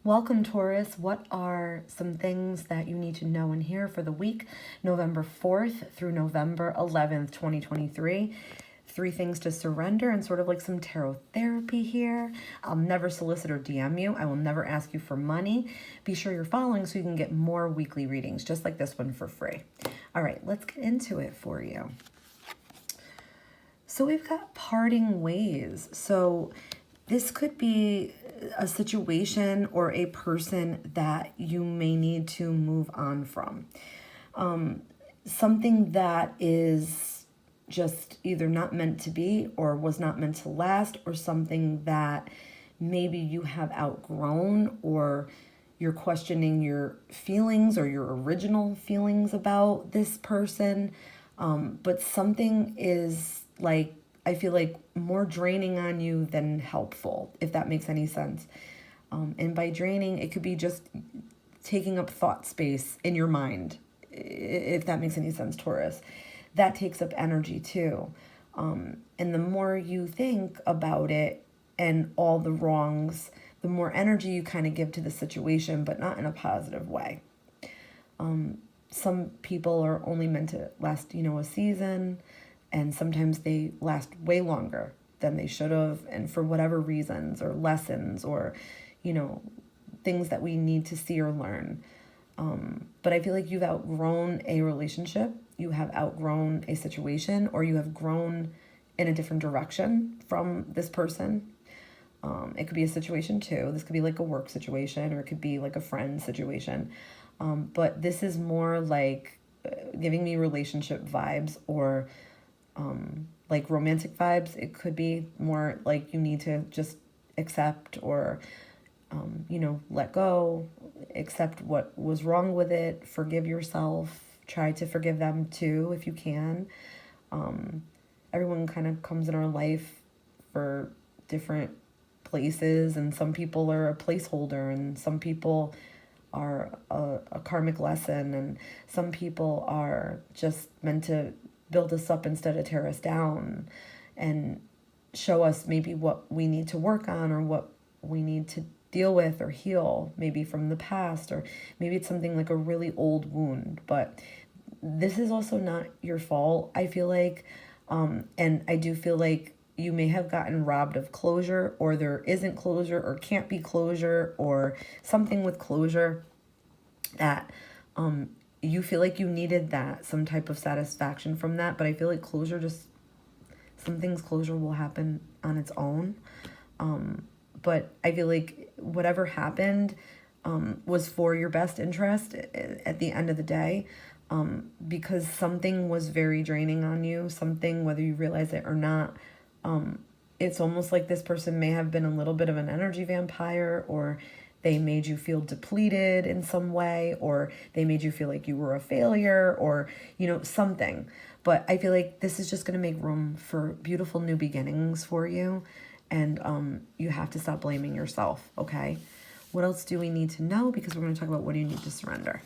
Welcome, Taurus. What are some things that you need to know and hear for the week, November 4th through November 11th, 2023? 3 things to surrender and sort of like some tarot therapy here. I'll never solicit or DM you. I will never ask you for money. Be sure you're following so you can get more weekly readings, just like this one, for free. All right, let's get into it for you. So we've got parting ways. So this could be a situation or a person that you may need to move on from. Something that is just either not meant to be or was not meant to last, or something that maybe you have outgrown, or you're questioning your feelings or your original feelings about this person. But something is like, I feel like, more draining on you than helpful, if that makes any sense. And by draining, it could be just taking up thought space in your mind, if that makes any sense, Taurus. That takes up energy too. And the more you think about it and all the wrongs, the more energy you kind of give to the situation, but not in a positive way. Some people are only meant to last, a season. And sometimes they last way longer than they should have, and for whatever reasons or lessons or, things that we need to see or learn. But I feel like you've outgrown a relationship, you have outgrown a situation, or you have grown in a different direction from this person. It could be a situation too. This could be like a work situation, or it could be like a friend situation. But this is more like giving me relationship vibes, or like romantic vibes. It could be more like you need to just accept, or let go, accept what was wrong with it, forgive yourself, try to forgive them too if you can. Everyone kind of comes in our life for different places, and some people are a placeholder, and some people are a karmic lesson, and some people are just meant to build us up instead of tear us down, and show us maybe what we need to work on, or what we need to deal with or heal, maybe from the past, or maybe it's something like a really old wound. But this is also not your fault, I feel like. And I do feel like you may have gotten robbed of closure, or there isn't closure, or can't be closure, or something with closure that you feel like you needed that, some type of satisfaction from that. But I feel like closure closure will happen on its own. But I feel like whatever happened was for your best interest at the end of the day, because something was very draining on you, something, whether you realize it or not. It's almost like this person may have been a little bit of an energy vampire, or they made you feel depleted in some way, or they made you feel like you were a failure, or, something. But I feel like this is just going to make room for beautiful new beginnings for you. And you have to stop blaming yourself, okay? What else do we need to know? Because we're going to talk about what do you need to surrender.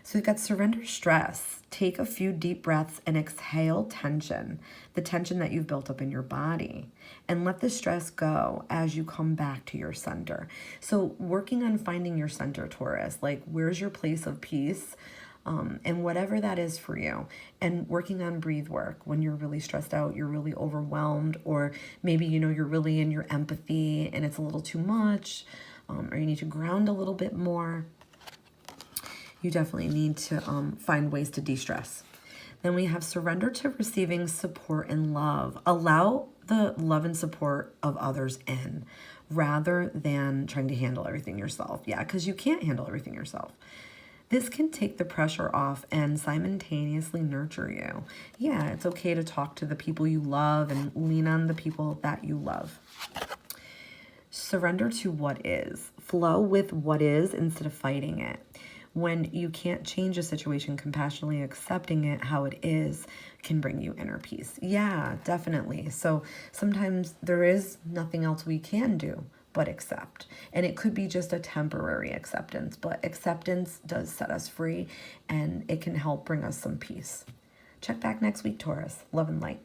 So we've got surrender stress. Take a few deep breaths and exhale tension, the tension that you've built up in your body, and let the stress go as you come back to your center. So working on finding your center, Taurus, like where's your place of peace? And whatever that is for you, and working on breathe work when you're really stressed out, you're really overwhelmed, or maybe, you're really in your empathy and it's a little too much, or you need to ground a little bit more. You definitely need to find ways to de-stress. Then we have surrender to receiving support and love. Allow the love and support of others in, rather than trying to handle everything yourself. Yeah, because you can't handle everything yourself. This can take the pressure off and simultaneously nurture you. Yeah, it's okay to talk to the people you love and lean on the people that you love. Surrender to what is. Flow with what is instead of fighting it. When you can't change a situation, compassionately accepting it how it is can bring you inner peace. Yeah, definitely. So sometimes there is nothing else we can do but accept. And it could be just a temporary acceptance, but acceptance does set us free, and it can help bring us some peace. Check back next week, Taurus. Love and light.